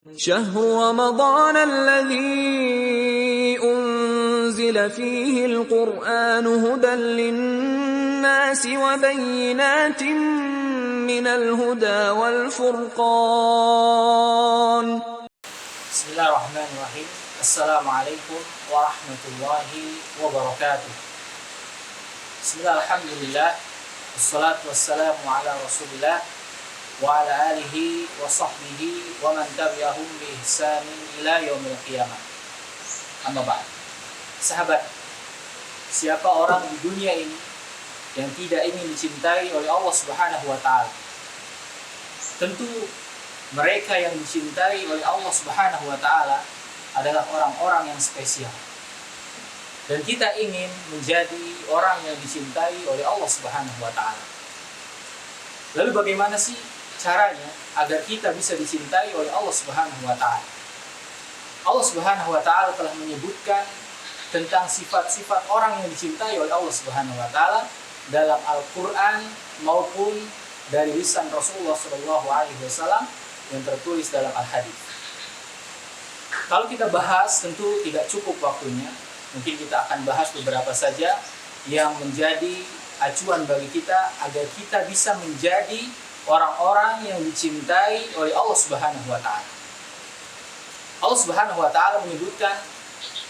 شهر رمضان الذي أنزل فيه القرآن هدى للناس وبينات من الهدى والفرقان. بسم الله الرحمن الرحيم. السلام عليكم ورحمة الله وبركاته. بسم الله الحمد لله والصلاة والسلام على رسول الله wa ala alihi wa sahbihi wa man tabi'ahum bi ihsanin ila yaumil qiyamah. Amma ba'd. Sahabat, siapa orang di dunia ini yang tidak ingin dicintai oleh Allah Subhanahu wa taala? Tentu mereka yang dicintai oleh Allah Subhanahu wa taala adalah orang-orang yang spesial. Dan kita ingin menjadi orang yang dicintai oleh Allah Subhanahu wa taala. Lalu bagaimana sih caranya agar kita bisa dicintai oleh Allah Subhanahu wa taala? Allah Subhanahu wa taala telah menyebutkan tentang sifat-sifat orang yang dicintai oleh Allah Subhanahu wa taala dalam Al-Qur'an maupun dari lisan Rasulullah sallallahu alaihi wasallam yang tertulis dalam Al-Hadits. Kalau kita bahas tentu tidak cukup waktunya. Mungkin kita akan bahas beberapa saja yang menjadi acuan bagi kita agar kita bisa menjadi orang-orang yang dicintai oleh Allah Subhanahu wa taala. Allah Subhanahu wa taala menyebutkan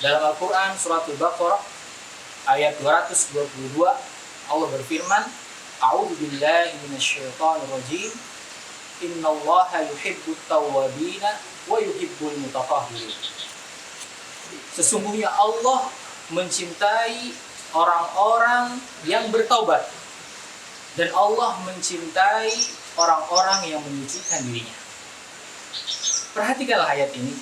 dalam Al-Qur'an surat Al-Baqarah ayat 222, Allah berfirman, A'udzu billahi minasyaitonir rajim. Innallaha yuhibbut tawwabina wa yuhibbul mutatahhirin. Sesungguhnya Allah mencintai orang-orang yang bertaubat dan Allah mencintai orang-orang yang menyucikan dirinya. Perhatikanlah ayat ini,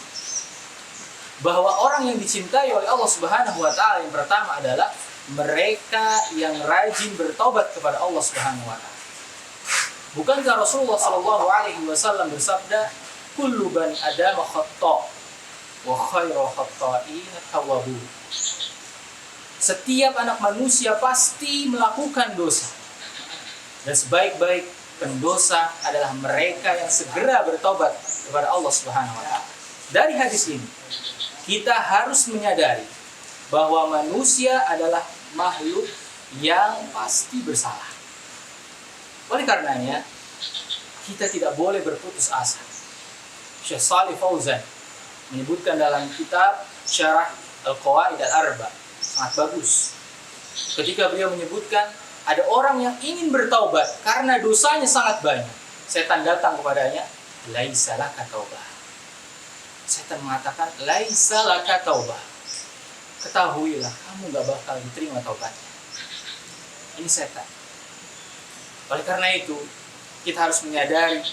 bahwa orang yang dicintai oleh Allah Subhanahu wa taala yang pertama adalah mereka yang rajin bertaubat kepada Allah Subhanahu wa taala. Bukankah Rasulullah sallallahu alaihi wasallam bersabda, "Kullu bani Adam khata' wa khairu khata'in tawwabun." Setiap anak manusia pasti melakukan dosa. Dan sebaik-baik pendosa adalah mereka yang segera bertobat kepada Allah Subhanahu wa taala. Dari hadis ini, kita harus menyadari bahwa manusia adalah makhluk yang pasti bersalah. Oleh karenanya, kita tidak boleh berputus asa. Syekh Shalih Fauzan menyebutkan dalam kitab Syarah Al-Qawaid Al-Arba, sangat bagus. Ketika beliau menyebutkan ada orang yang ingin bertaubat karena dosanya sangat banyak. Setan datang kepadanya, laisa laka taubah. Setan mengatakan, laisa laka taubah. Ketahuilah, kamu gak bakal diterima taubatnya. Ini setan. Oleh karena itu, kita harus menyadari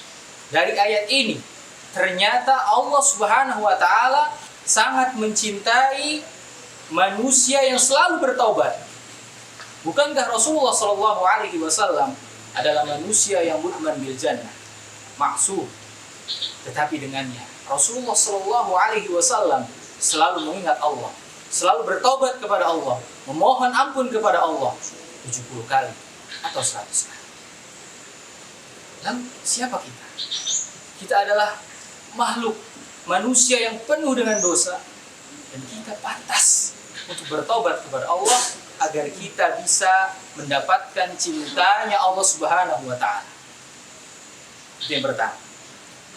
dari ayat ini, ternyata Allah Subhanahu wa taala sangat mencintai manusia yang selalu bertaubat. Bukankah Rasulullah sallallahu alaihi wasallam adalah manusia yang mudman bil jannah, maksum? Tetapi dengannya Rasulullah sallallahu alaihi wasallam selalu mengingat Allah, selalu bertaubat kepada Allah, memohon ampun kepada Allah 70 kali atau 100 kali. Dan siapa kita? Kita adalah makhluk manusia yang penuh dengan dosa, dan kita pantas untuk bertaubat kepada Allah agar kita bisa mendapatkan cintanya Allah Subhanahu wa taala. Itu yang pertama.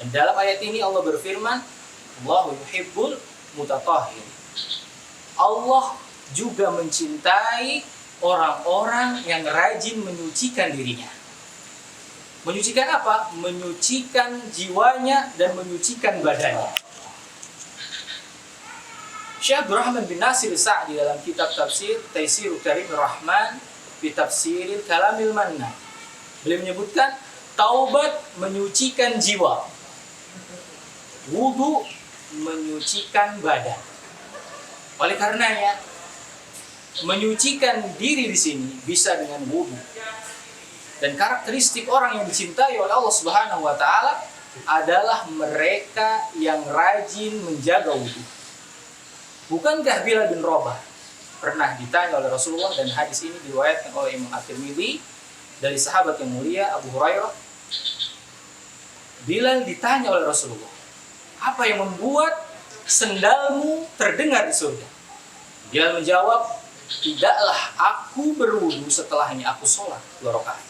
Dan dalam ayat ini Allah berfirman, Allahu yuhibbul mutatahhirin. Allah juga mencintai orang-orang yang rajin menyucikan dirinya. Menyucikan apa? Menyucikan jiwanya dan menyucikan badannya. Syekh Abdul Rahman bin Nasir Sa'di dalam kitab tafsir Taisirul Karimir Rahman fi Tafsiril Kalamil Mannan, beliau menyebutkan taubat menyucikan jiwa, wudu menyucikan badan. Oleh karenanya, menyucikan diri di sini bisa dengan wudu. Dan karakteristik orang yang dicintai oleh Allah Subhanahu wa taala adalah mereka yang rajin menjaga wudu. Bukankah Bilal bin Rabah pernah ditanya oleh Rasulullah, dan hadis ini diriwayatkan oleh Imam At-Tirmidzi dari sahabat yang mulia Abu Hurairah. Bilal ditanya oleh Rasulullah, apa yang membuat sendalmu terdengar di surga? Bilal menjawab, tidaklah aku berwudu setelahnya aku sholat 2 rakaat.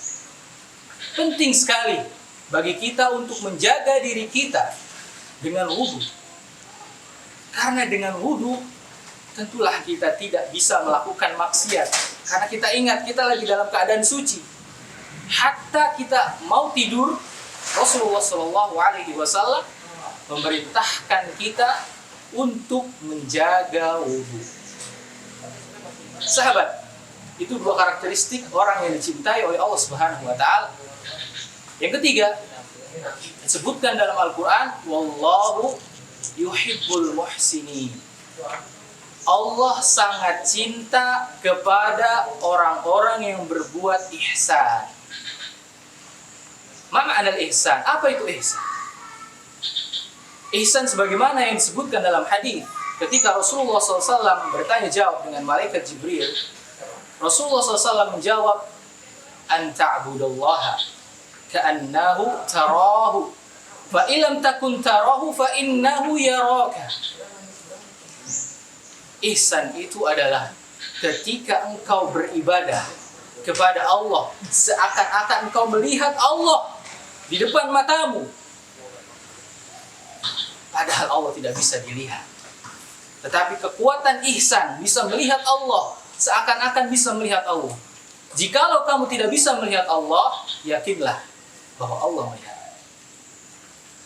Penting sekali bagi kita untuk menjaga diri kita dengan wudu. Karena dengan wudu tentulah kita tidak bisa melakukan maksiat. Karena kita ingat kita lagi dalam keadaan suci. Hatta kita mau tidur, Rasulullah SAW memerintahkan kita untuk menjaga wudu. Sahabat, itu 2 karakteristik orang yang dicintai oleh Allah Subhanahu wa taala. Yang ketiga, disebutkan dalam Al-Qur'an, wallahu yuhibbul muhsinin. Allah sangat cinta kepada orang-orang yang berbuat ihsan. Ma ma'na al-ihsan? Apa itu ihsan? Ihsan sebagaimana yang disebutkan dalam hadis. Ketika Rasulullah SAW bertanya jawab dengan malaikat Jibril, Rasulullah SAW menjawab, an ta'budallaha ka'annahu tarahu, fa illam takun tarahu fa innahu yaraka. Ihsan itu adalah ketika engkau beribadah kepada Allah seakan-akan engkau melihat Allah di depan matamu, padahal Allah tidak bisa dilihat. Tetapi kekuatan ihsan bisa melihat Allah seakan-akan bisa melihat Allah. Jikalau kamu tidak bisa melihat Allah, yakinlah bahwa Allah melihat.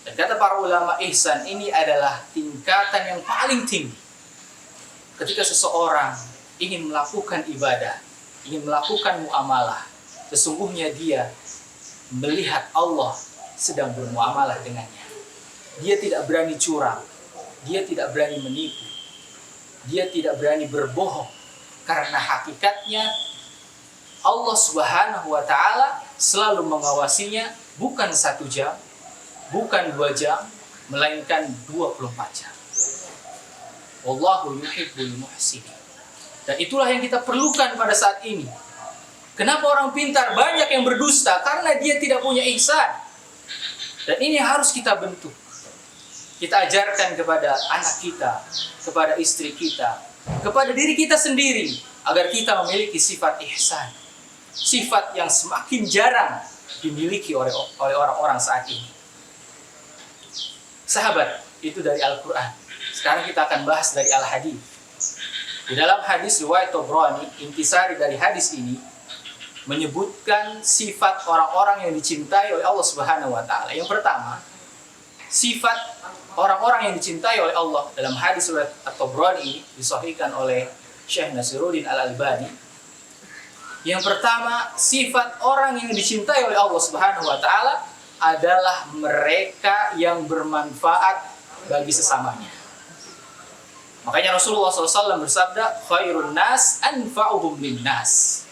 Dan kata para ulama, ihsan ini adalah tingkatan yang paling tinggi. Ketika seseorang ingin melakukan ibadah, ingin melakukan muamalah, sesungguhnya dia melihat Allah sedang bermuamalah dengannya. Dia tidak berani curang, dia tidak berani menipu, dia tidak berani berbohong, karena hakikatnya Allah Subhanahu wa taala selalu mengawasinya, bukan 1 jam, bukan 2 jam, melainkan 24 jam. Wallahu yuhibbul muhsinin. Dan itulah yang kita perlukan pada saat ini. Kenapa orang pintar banyak yang berdusta? Karena dia tidak punya ihsan. Dan ini harus kita bentuk. Kita ajarkan kepada anak kita, kepada istri kita, kepada diri kita sendiri, agar kita memiliki sifat ihsan. Sifat yang semakin jarang dimiliki oleh orang-orang saat ini. Sahabat, itu dari Al-Quran. Sekarang kita akan bahas dari Al-Hadis. Di dalam hadis riwayat Tabrani, intisari dari hadis ini menyebutkan sifat orang-orang yang dicintai oleh Allah Subhanahu wa taala. Yang pertama, sifat orang-orang yang dicintai oleh Allah dalam hadis riwayat At-Tabrani disahihkan oleh Syekh Nasiruddin Al-Albani. Yang pertama, sifat orang yang dicintai oleh Allah Subhanahu wa taala adalah mereka yang bermanfaat bagi sesamanya. Makanya Rasulullah SAW bersabda, khairun nas anfa'uhum linnas.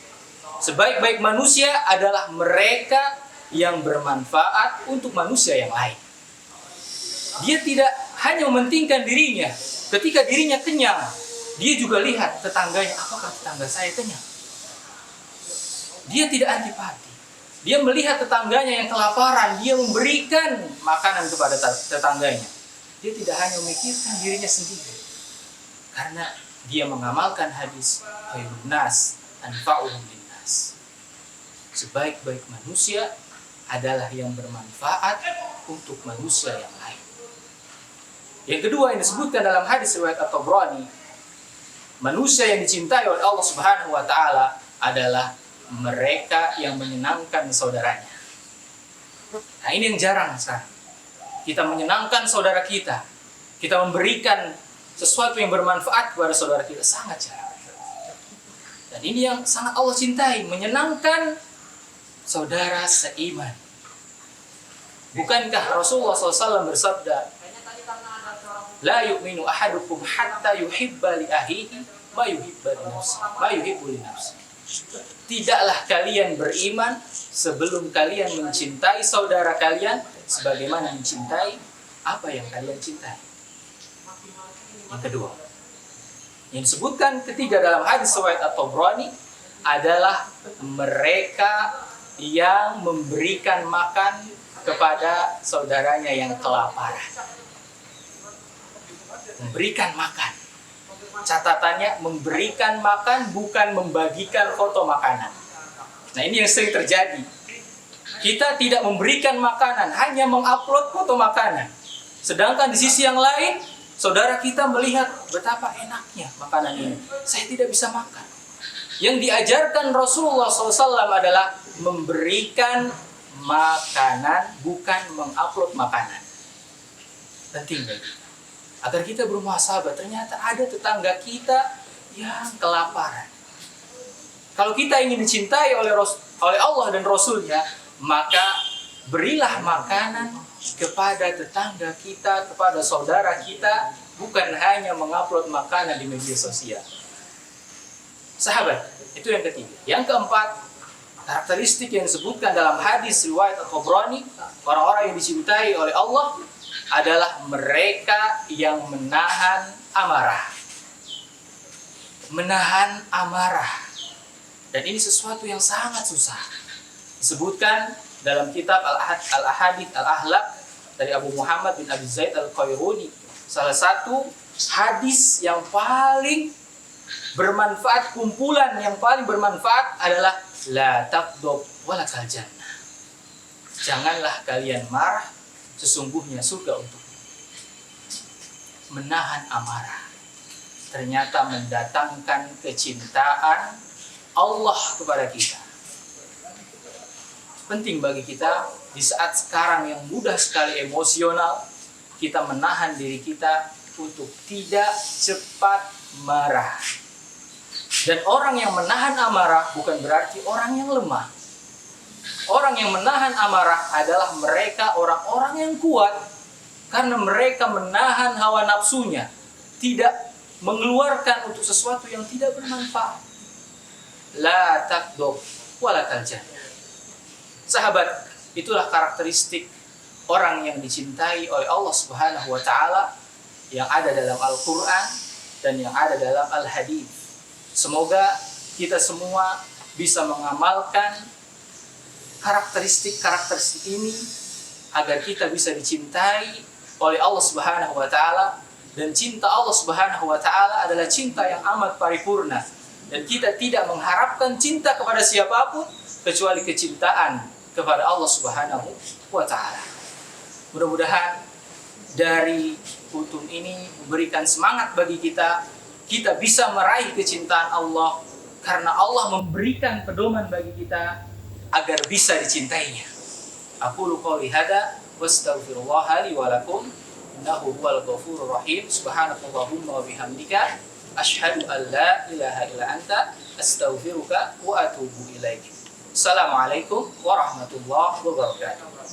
Sebaik-baik manusia adalah mereka yang bermanfaat untuk manusia yang lain. Dia tidak hanya mementingkan dirinya. Ketika dirinya kenyang, dia juga lihat tetangganya, apakah tetangga saya kenyang? Dia tidak antipati. Dia melihat tetangganya yang kelaparan, dia memberikan makanan kepada tetangganya. Dia tidak hanya memikirkan dirinya sendiri. Karena dia mengamalkan hadis khairun nas anfa'uhum linnas. Sebaik-baik manusia adalah yang bermanfaat untuk manusia yang lain. Yang kedua yang disebutkan dalam hadis riwayat At-Tabrani, manusia yang dicintai oleh Allah Subhanahu wa taala adalah mereka yang menyenangkan saudaranya. Nah, ini yang jarang sekarang. Kita menyenangkan saudara kita. Kita memberikan sesuatu yang bermanfaat kepada saudara kita, sangat jarang. Dan ini yang sangat Allah cintai, menyenangkan saudara seiman. Bukankah Rasulullah SAW bersabda, la yu'minu ahadukum hatta yuhibba li akhihi ma yuhibbu li nafsihi. Tidaklah kalian beriman sebelum kalian mencintai saudara kalian sebagaimana mencintai apa yang kalian cintai. Yang kedua, yang disebutkan ketiga dalam hadis riwayat At-Tabrani adalah mereka yang memberikan makan kepada saudaranya yang kelaparan. Memberikan makan. Catatannya memberikan makan, bukan membagikan foto makanan. Nah, ini yang sering terjadi. Kita tidak memberikan makanan, hanya mengupload foto makanan. Sedangkan di sisi yang lain, saudara kita melihat betapa enaknya makanan ini. Saya tidak bisa makan. Yang diajarkan Rasulullah SAW adalah memberikan makanan, bukan mengupload makanan. Penting bagi agar kita bermuhasabah. Ternyata ada tetangga kita yang kelaparan. Kalau kita ingin dicintai oleh Allah dan Rasulnya, maka berilah makanan kepada tetangga kita, kepada saudara kita, bukan hanya mengupload makanan di media sosial. Sahabat, itu yang ketiga. Yang keempat, karakteristik yang disebutkan dalam hadis riwayat At-Tabrani, orang-orang yang dicintai oleh Allah adalah mereka yang menahan amarah. Menahan amarah. Dan ini sesuatu yang sangat susah. Disebutkan dalam kitab Al-Ahadits Al-Ahlak dari Abu Muhammad bin Abi Zaid Al-Qairuni. Salah satu hadis yang paling bermanfaat, kumpulan yang paling bermanfaat adalah la taqdob walakal jannah. Janganlah kalian marah, sesungguhnya surga untuk menahan amarah. Ternyata mendatangkan kecintaan Allah kepada kita. Penting bagi kita di saat sekarang yang mudah sekali emosional, kita menahan diri kita untuk tidak cepat marah. Dan orang yang menahan amarah bukan berarti orang yang lemah. Orang yang menahan amarah adalah mereka orang-orang yang kuat karena mereka menahan hawa nafsunya, tidak mengeluarkan untuk sesuatu yang tidak bermanfaat. La taqdob walakal jannah. Sahabat, itulah karakteristik orang yang dicintai oleh Allah Subhanahu wa taala yang ada dalam Al-Qur'an dan yang ada dalam Al-Hadits. Semoga kita semua bisa mengamalkan karakteristik ini agar kita bisa dicintai oleh Allah Subhanahu wa taala, dan cinta Allah Subhanahu wa taala adalah cinta yang amat paripurna, dan kita tidak mengharapkan cinta kepada siapapun kecuali kecintaan kepada Allah Subhanahu wa taala. Mudah-mudahan dari kutum ini memberikan semangat bagi kita bisa meraih kecintaan Allah karena Allah memberikan pedoman bagi kita agar bisa dicintainya. Aqulu qouli hada wastaghfirullah li wa lakum innahu huwal ghafurur rahim. Subhanakallahumma wa bihamdika asyhadu an la ilaha illa anta astaghfiruka wa atubu ilaik. Assalamualaikum warahmatullahi wabarakatuh.